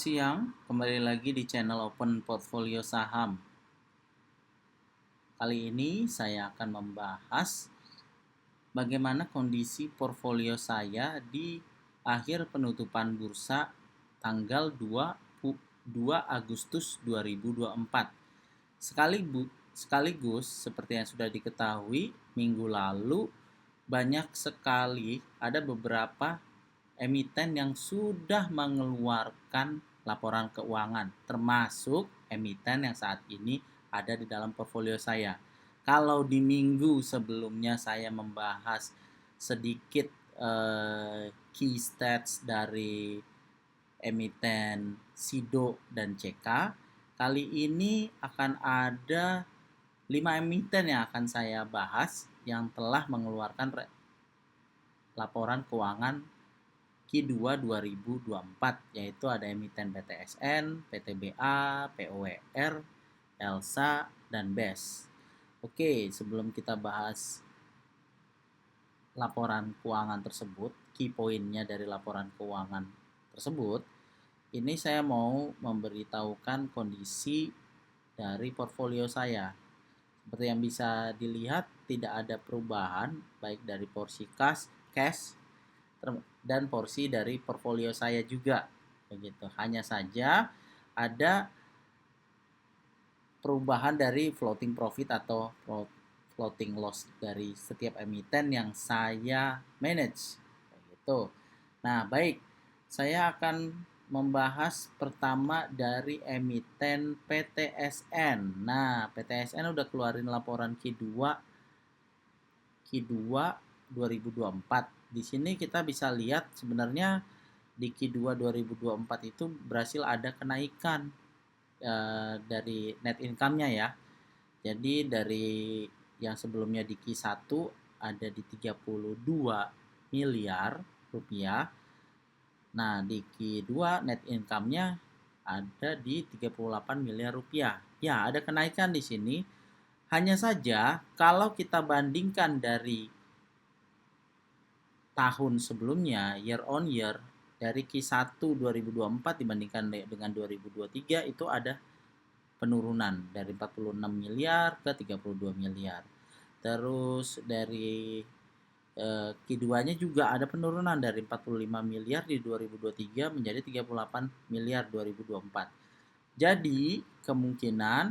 Siang, kembali lagi di channel Open Portfolio Saham. Kali ini saya akan membahas bagaimana kondisi portfolio saya di akhir penutupan bursa tanggal 2 Agustus 2024. Sekaligus, seperti yang sudah diketahui, minggu lalu banyak sekali ada beberapa emiten yang sudah mengeluarkan laporan keuangan, termasuk emiten yang saat ini ada di dalam portfolio saya. Kalau di minggu sebelumnya saya membahas sedikit key stats dari emiten SIDO dan CK, kali ini akan ada 5 emiten yang akan saya bahas yang telah mengeluarkan laporan keuangan Q2 2024, yaitu ada emiten PTSN, PTBA, POWR, ELSA, dan BES. Oke, sebelum kita bahas laporan keuangan tersebut, key pointnya dari laporan keuangan tersebut, ini saya mau memberitahukan kondisi dari portfolio saya. Seperti yang bisa dilihat, tidak ada perubahan baik dari porsi cash dan porsi dari portfolio saya juga, begitu. Hanya saja ada perubahan dari floating profit atau floating loss dari setiap emiten yang saya manage, begitu. Nah, baik, saya akan membahas pertama dari emiten PTSN. Nah, PTSN udah keluarin laporan Q2 2024. Di sini kita bisa lihat sebenarnya di Q2 2024 itu berhasil ada kenaikan dari net income-nya ya. Jadi dari yang sebelumnya di Q1 ada di 32 miliar rupiah. Nah, di Q2 net income-nya ada di 38 miliar rupiah. Ya, ada kenaikan di sini. Hanya saja kalau kita bandingkan dari tahun sebelumnya, year on year, dari Q1 2024 dibandingkan dengan 2023 itu ada penurunan dari 46 miliar ke 32 miliar. Terus dari Q2-nya juga ada penurunan dari 45 miliar di 2023 menjadi 38 miliar 2024. Jadi kemungkinan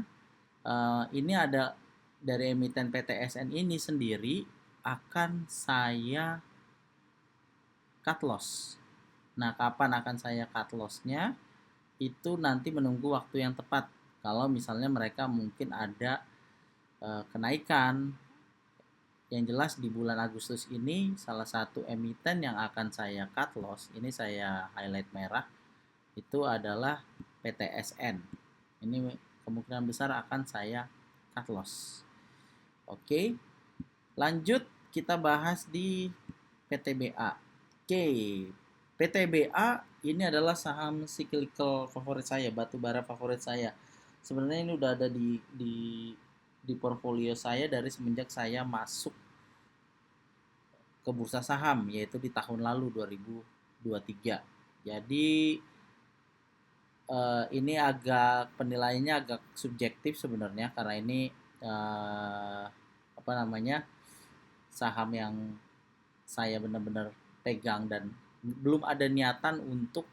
ini ada dari emiten PTSN ini sendiri akan saya cut loss. Nah, kapan akan saya cut loss-nya? Itu nanti menunggu waktu yang tepat. Kalau misalnya mereka mungkin ada kenaikan. Yang jelas di bulan Agustus ini salah satu emiten yang akan saya cut loss, ini saya highlight merah, itu adalah PTSN. Ini kemungkinan besar akan saya cut loss. Oke, lanjut kita bahas di PTBA. Oke, PTBA ini adalah saham cyclical favorit saya, batubara favorit saya. Sebenarnya ini udah ada di portfolio saya dari semenjak saya masuk ke bursa saham, yaitu di tahun lalu 2023. Jadi ini agak penilaiannya agak subjektif sebenarnya, karena ini saham yang saya benar-benar pegang dan belum ada niatan untuk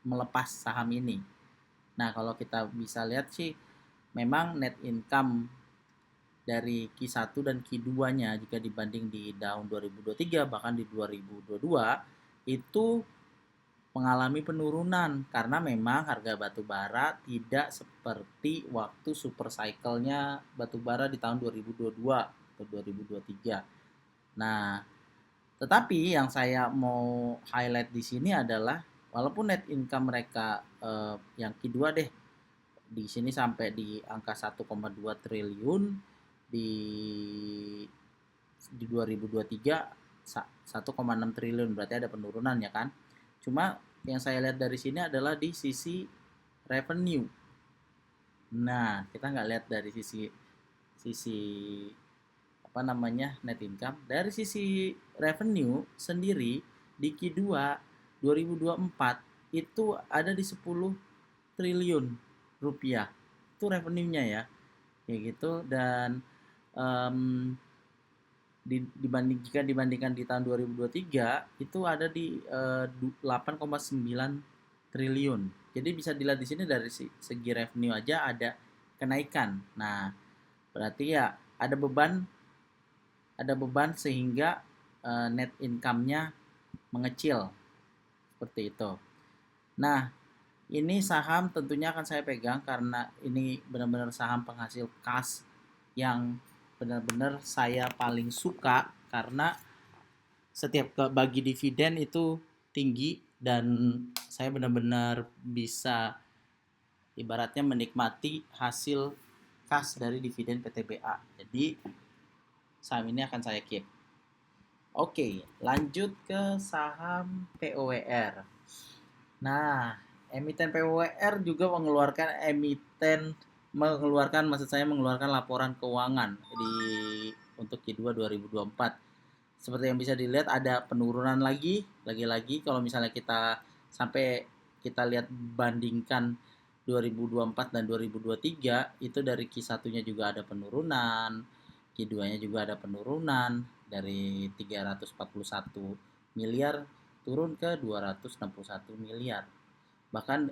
melepas saham ini. Nah, kalau kita bisa lihat sih memang net income dari Q1 dan Q2-nya jika dibanding di tahun 2023 bahkan di 2022 itu mengalami penurunan karena memang harga batubara tidak seperti waktu super cycle-nya batubara di tahun 2022 atau 2023. Nah, tetapi yang saya mau highlight di sini adalah walaupun net income mereka yang kedua deh di sini sampai di angka 1,2 triliun di 2023 1,6 triliun, berarti ada penurunan ya kan. Cuma yang saya lihat dari sini adalah di sisi revenue. Nah, kita nggak lihat dari sisi net income. Dari sisi revenue sendiri di Q2 2024 itu ada di 10 triliun rupiah. Itu revenue-nya ya. Kayak gitu. Dan um, jika dibandingkan di tahun 2023 itu ada di 8,9 triliun. Jadi bisa dilihat di sini dari segi revenue aja ada kenaikan. Nah, berarti ya ada beban sehingga net income-nya mengecil seperti itu. Nah, ini saham tentunya akan saya pegang karena ini benar-benar saham penghasil kas yang benar-benar saya paling suka karena setiap bagi dividen itu tinggi dan saya benar-benar bisa ibaratnya menikmati hasil kas dari dividen PTBA. Jadi saham ini akan saya keep. Oke, lanjut ke saham POWR. Nah, emiten POWR juga mengeluarkan laporan keuangan untuk Q2 2024. Seperti yang bisa dilihat ada penurunan lagi kalau misalnya kita lihat bandingkan 2024 dan 2023 itu dari Q1-nya juga ada penurunan, Q2-nya juga ada penurunan dari 341 miliar turun ke 261 miliar. Bahkan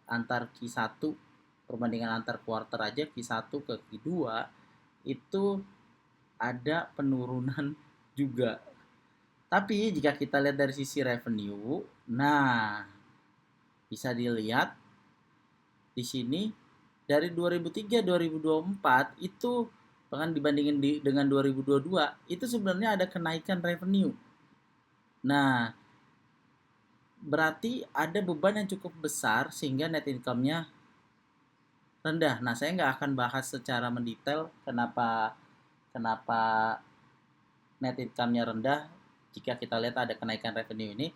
antar Q1 perbandingan antar kuarter aja Q1 ke Q2 itu ada penurunan juga. Tapi jika kita lihat dari sisi revenue, nah bisa dilihat di sini dari 2003 2024 itu bahkan dibandingin dengan 2022 itu sebenarnya ada kenaikan revenue. Nah, berarti ada beban yang cukup besar sehingga net income-nya rendah. Nah, saya nggak akan bahas secara mendetail kenapa kenapa net income-nya rendah jika kita lihat ada kenaikan revenue ini.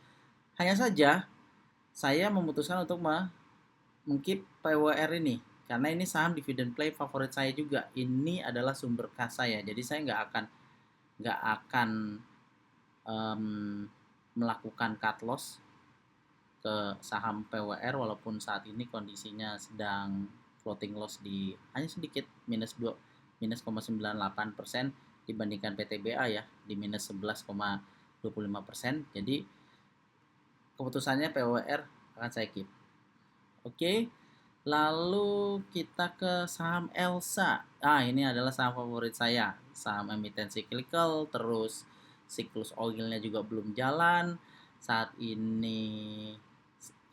Hanya saja saya memutuskan untuk mengkeep PWR ini karena ini saham dividend play favorit saya juga. Ini adalah sumber kas saya. Jadi saya nggak akan melakukan cut loss ke saham PWR walaupun saat ini kondisinya sedang floating loss di hanya sedikit minus 0,98% dibandingkan PTBA ya di minus 11,25%. Jadi keputusannya PWR akan saya keep. Oke. Lalu kita ke saham Elsa. Ini adalah saham favorit saya. Saham emiten cyclical, terus siklus oilnya juga belum jalan. Saat ini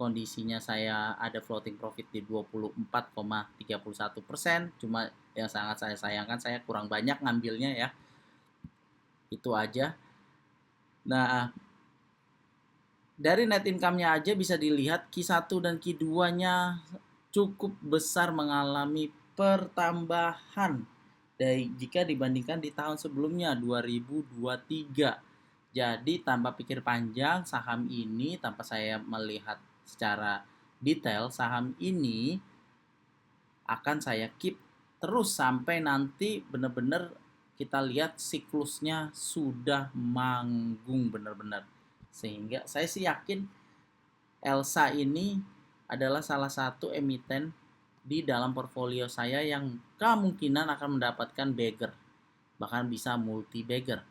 kondisinya saya ada floating profit di 24,31%. Cuma yang sangat saya sayangkan saya kurang banyak ngambilnya ya. Itu aja. Nah, dari net income-nya aja bisa dilihat Q1 dan Q2-nya cukup besar mengalami pertambahan jika dibandingkan di tahun sebelumnya 2023. Jadi tanpa pikir panjang saham ini, tanpa saya melihat secara detail, saham ini akan saya keep terus sampai nanti benar-benar kita lihat siklusnya sudah manggung benar-benar. Sehingga saya sih yakin Elsa ini adalah salah satu emiten di dalam portfolio saya yang kemungkinan akan mendapatkan bagger, bahkan bisa multi bagger.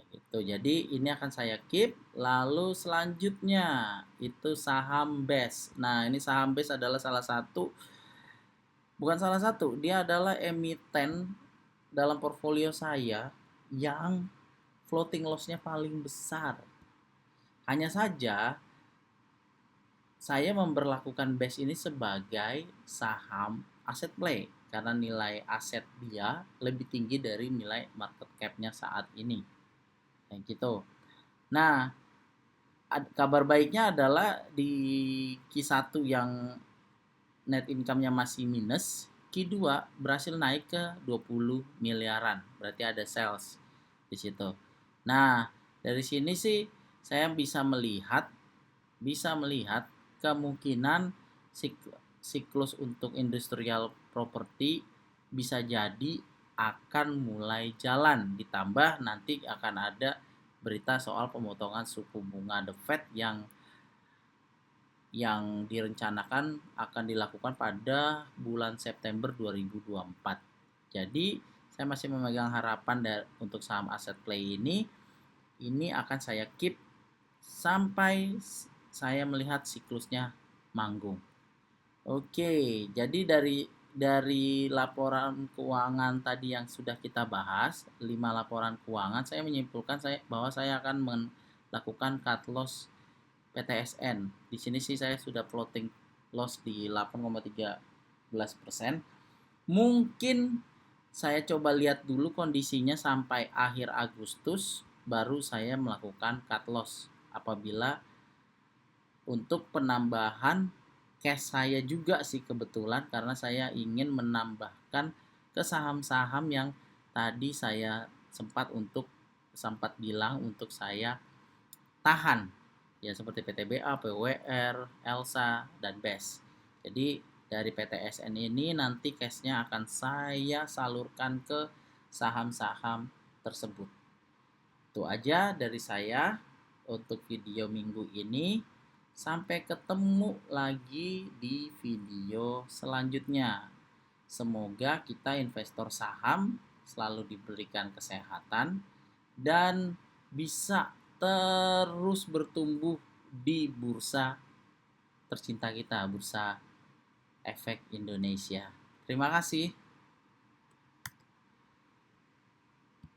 Gitu. Jadi ini akan saya keep. Lalu selanjutnya itu saham BES. Nah, ini saham BES adalah dia adalah emiten dalam portfolio saya yang floating loss-nya paling besar. Hanya saja saya memperlakukan BES ini sebagai saham aset play karena nilai aset dia lebih tinggi dari nilai market cap-nya saat ini. Kayak gitu. Nah, kabar baiknya adalah di Q1 yang net income-nya masih minus, Q2 berhasil naik ke 20 miliaran. Berarti ada sales di situ. Nah, dari sini sih saya bisa melihat kemungkinan siklus untuk industrial property bisa jadi akan mulai jalan, ditambah nanti akan ada berita soal pemotongan suku bunga The Fed yang yang direncanakan akan dilakukan pada bulan September 2024. Jadi saya masih memegang harapan untuk saham aset play ini akan saya keep sampai saya melihat siklusnya manggung. Oke, jadi dari laporan keuangan tadi yang sudah kita bahas, 5 laporan keuangan, saya menyimpulkan bahwa saya akan melakukan cut loss PTSN. Di sini sih saya sudah floating loss di 8,13%. Mungkin saya coba lihat dulu kondisinya sampai akhir Agustus, baru saya melakukan cut loss apabila untuk penambahan cash saya juga sih kebetulan, karena saya ingin menambahkan ke saham-saham yang tadi saya sempat bilang untuk saya tahan, ya seperti PTBA, PWR, Elsa, dan BES. Jadi dari PTSN ini nanti cashnya akan saya salurkan ke saham-saham tersebut. Itu aja dari saya untuk video minggu ini. Sampai ketemu lagi di video selanjutnya. Semoga kita investor saham selalu diberikan kesehatan dan bisa terus bertumbuh di bursa tercinta kita, Bursa Efek Indonesia. Terima kasih.